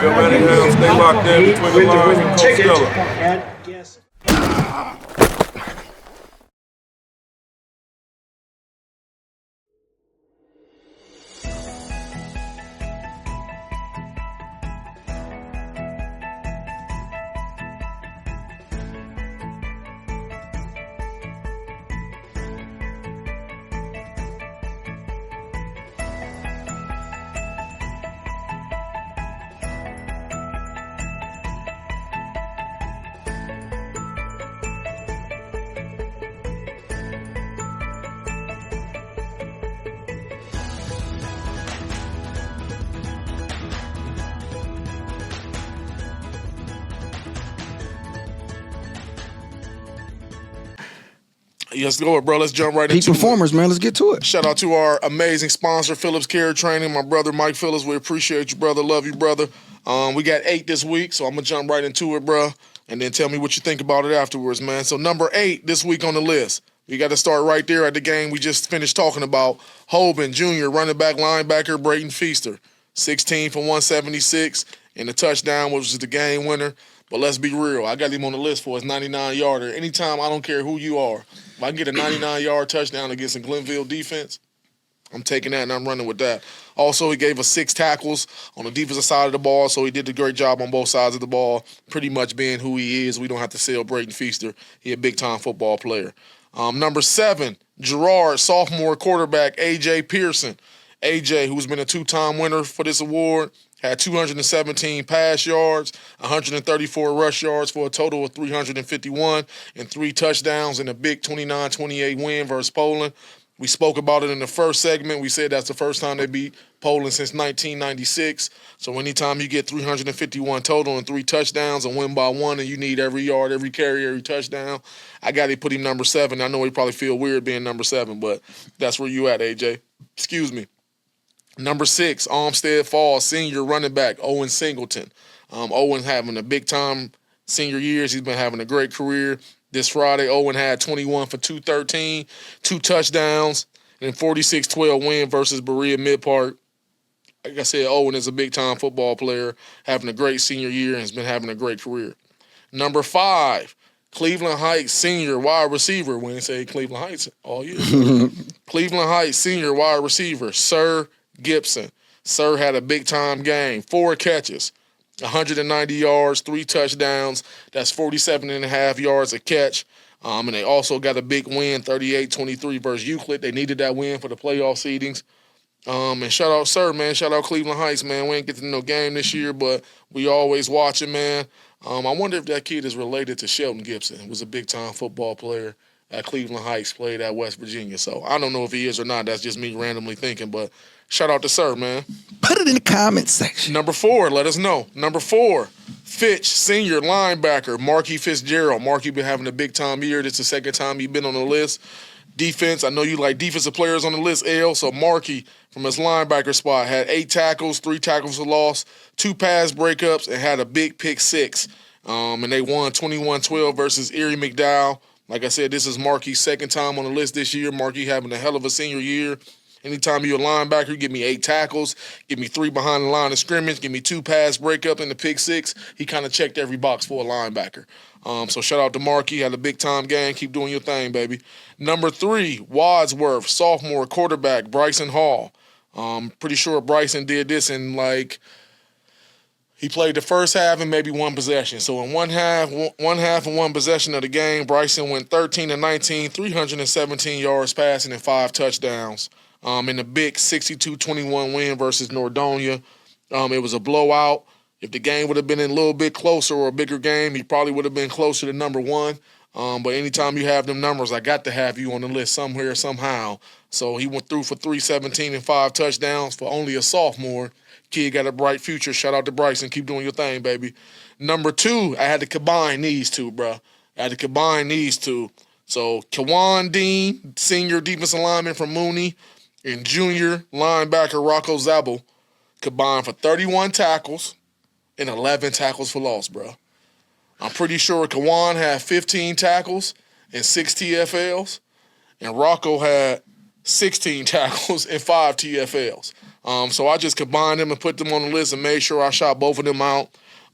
tomorrow, Atlanta. Stay locked in between the lines with Coach Stella. Let's go, bro. Let's jump right into Peak performers, man. Let's get to it. Shout out to our amazing sponsor, Phillips Care Training. My brother, Mike Phillips. We appreciate you, brother. Love you, brother. We got 8 this week, so I'm going to jump right into it, bro, and then tell me what you think about it afterwards, man. So number 8 this week on the list. We got to start right there at the game we just finished talking about. Hoban Jr., running back, linebacker, Brayton Feaster. 16 for 176, and the touchdown was the game winner. But let's be real. I got him on the list for his 99-yarder. Anytime, I don't care who you are. If I can get a 99-yard touchdown against a Glenville defense, I'm taking that and I'm running with that. Also, he gave us 6 tackles on the defensive side of the ball, so he did a great job on both sides of the ball, pretty much being who he is. We don't have to sell Brayton Feaster. He a big-time football player. Number 7, Girard, sophomore quarterback, A.J. Pearson. A.J., who's been a 2-time winner for this award, had 217 pass yards, 134 rush yards for a total of 351 and 3 touchdowns in a big 29-28 win versus Poland. We spoke about it in the first segment. We said that's the first time they beat Poland since 1996. So anytime you get 351 total and 3 touchdowns and win by 1 and you need every yard, every carry, every touchdown, I got to put him number 7. I know he probably feel weird being number 7, but that's where you at, AJ. Excuse me. Number 6, Olmsted Falls, senior running back, Owen Singleton. Owen having a big-time senior years. He's been having a great career. This Friday, Owen had 21 for 213, 2 touchdowns, and 46-12 win versus Berea Mid-Park. Like I said, Owen is a big-time football player, having a great senior year, and has been having a great career. Number 5, Cleveland Heights senior wide receiver. We didn't say Cleveland Heights all year. Cleveland Heights senior wide receiver, Sir Gibson. Sir had a big-time game, 4 catches, 190 yards, 3 touchdowns. That's 47.5 yards a catch. And they also got a big win, 38-23 versus Euclid. They needed that win for the playoff seedings. And shout out Sir, man. Shout out Cleveland Heights, man. We ain't getting no game this year, but we always watching, man. I wonder if that kid is related to Shelton Gibson. He was a big-time football player at Cleveland Heights, played at West Virginia. So I don't know if he is or not. That's just me randomly thinking, but shout out to Sir, man. Put it in the comment section. Number 4, let us know. Number 4, Fitch, senior linebacker, Marky Fitzgerald. Marky been having a big-time year. This is the second time he's been on the list. Defense, I know you like defensive players on the list, L. So Marky, from his linebacker spot, had 8 tackles, 3 tackles for loss, 2 pass breakups, and had a big pick 6. And they won 21-12 versus Erie McDowell. Like I said, this is Marky's second time on the list this year. Marky having a hell of a senior year. Anytime you're a linebacker, give me 8 tackles, give me 3 behind the line of scrimmage, give me 2 pass breakup in the pick 6. He kind of checked every box for a linebacker. So shout out to Marky. Had a big-time game. Keep doing your thing, baby. Number 3, Wadsworth, sophomore quarterback, Bryson Hall. Pretty sure Bryson did this in he played the first half and maybe 1 possession. So in one half and 1 possession of the game, Bryson went 13-19, 317 yards passing and 5 touchdowns. In the big 62-21 win versus Nordonia. It was a blowout. If the game would have been a little bit closer or a bigger game, he probably would have been closer to number 1. But anytime you have them numbers, I got to have you on the list somewhere, somehow. So he went through for 317 and 5 touchdowns for only a sophomore. Kid got a bright future. Shout out to Bryson. Keep doing your thing, baby. Number 2, I had to combine these 2, bro. So Kawan Dean, senior defensive lineman from Mooney, and junior linebacker Rocco Zabel combined for 31 tackles and 11 tackles for loss, bro. I'm pretty sure Kawan had 15 tackles and 6 TFLs, and Rocco had 16 tackles, and 5 TFLs. So I just combined them and put them on the list and made sure I shot both of them out.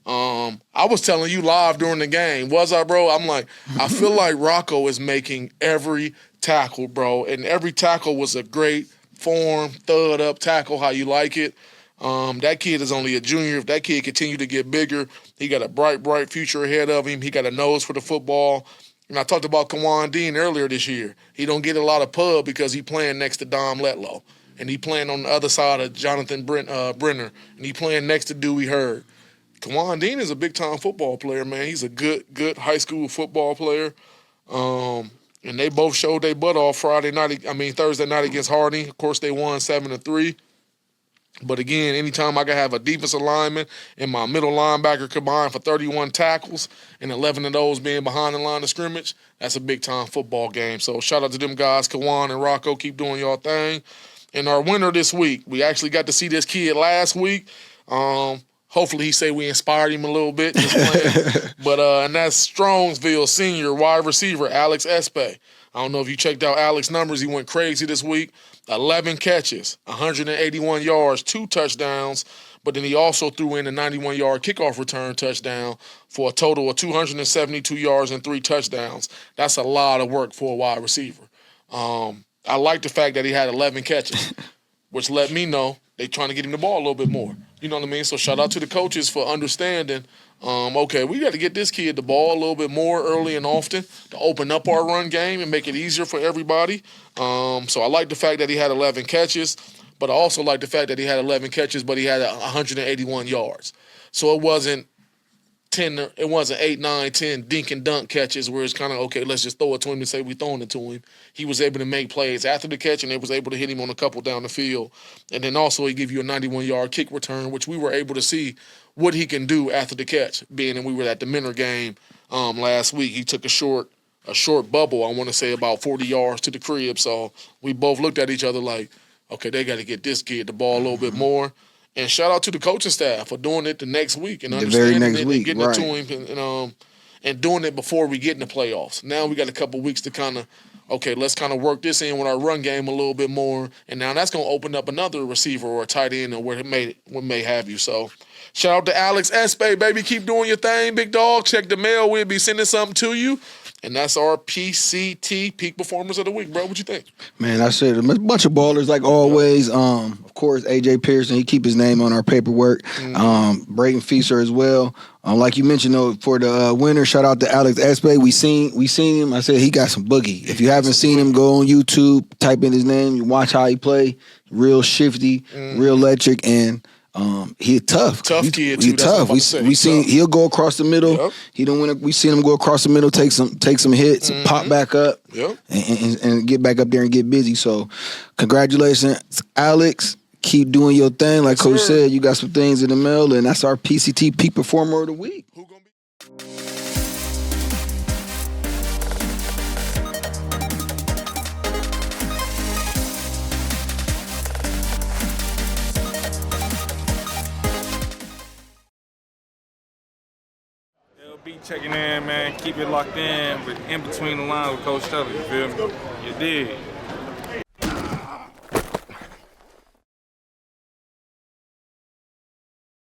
I was telling you live during the game, was I, bro? I'm like, I feel like Rocco is making every tackle, bro, and every tackle was a great form, thud up tackle, how you like it. That kid is only a junior. If that kid continue to get bigger, he got a bright, bright future ahead of him. He got a nose for the football. And I talked about Kawan Dean earlier this year. He don't get a lot of pub because he playing next to Dom Letlow. And he playing on the other side of Jonathan Brenner. And he playing next to Dewey Hurd. Kawan Dean is a big-time football player, man. He's a good high school football player. And they both showed their butt off Thursday night against Harding. Of course, they won 7-3. But again, anytime I can have a defensive lineman and my middle linebacker combined for 31 tackles and 11 of those being behind the line of scrimmage, that's a big-time football game. So shout out to them guys, Kawan and Rocco. Keep doing your thing. And our winner this week, we actually got to see this kid last week. Hopefully he say we inspired him a little bit just playing. But and that's Strongsville senior wide receiver Alex Espe. I don't know if you checked out Alex's numbers. He went crazy this week. 11 catches, 181 yards, 2 touchdowns, but then he also threw in a 91-yard kickoff return touchdown for a total of 272 yards and 3 touchdowns. That's a lot of work for a wide receiver. I like the fact that he had 11 catches, which let me know they trying to get him the ball a little bit more. You know what I mean? So shout out to the coaches for understanding, okay, we got to get this kid the ball a little bit more early and often to open up our run game and make it easier for everybody. So I like the fact that he had 11 catches, but I also like the fact that he had 11 catches, but he had 181 yards. So it wasn't 8, 9, 10 dink and dunk catches where it's kind of, okay, let's just throw it to him and say we're throwing it to him. He was able to make plays after the catch, and they was able to hit him on a couple down the field. And then also he give you a 91-yard kick return, which we were able to see what he can do after the catch, being that we were at the Menor game last week. He took a short bubble, I want to say about 40 yards to the crib. So we both looked at each other like, okay, they got to get this kid the ball a little bit more. And shout out to the coaching staff for doing it the next week and understanding it and getting it to him and doing it before we get in the playoffs. Now we got a couple weeks to kind of, okay, let's kind of work this in with our run game a little bit more. And now that's going to open up another receiver or a tight end or what may have you. So shout out to Alex Espe, baby. Keep doing your thing, big dog. Check the mail. We'll be sending something to you. And that's our PCT, Peak Performers of the Week, bro. What you think? Man, I said a bunch of ballers like always. Of course, AJ Pearson, he keep his name on our paperwork. Braden Feaster as well. Like you mentioned, though, for the winner, shout out to Alex Espe. We seen him. I said he got some boogie. If you haven't seen him, go on YouTube, type in his name, you watch how he play. Real shifty, real electric, and he tough. Tough kid too. He tough. We seen he'll go across the middle. Yep. He don't win. We seen him go across the middle, take some hits, pop back up, and get back up there and get busy. So, congratulations, Alex. Keep doing your thing. Like Coach said, you got some things in the mail, and that's our PCT Peak Performer of the Week. Who gonna be? Be checking in, man. Keep it locked in, but in between the lines with Coach Stella. You feel me? You did.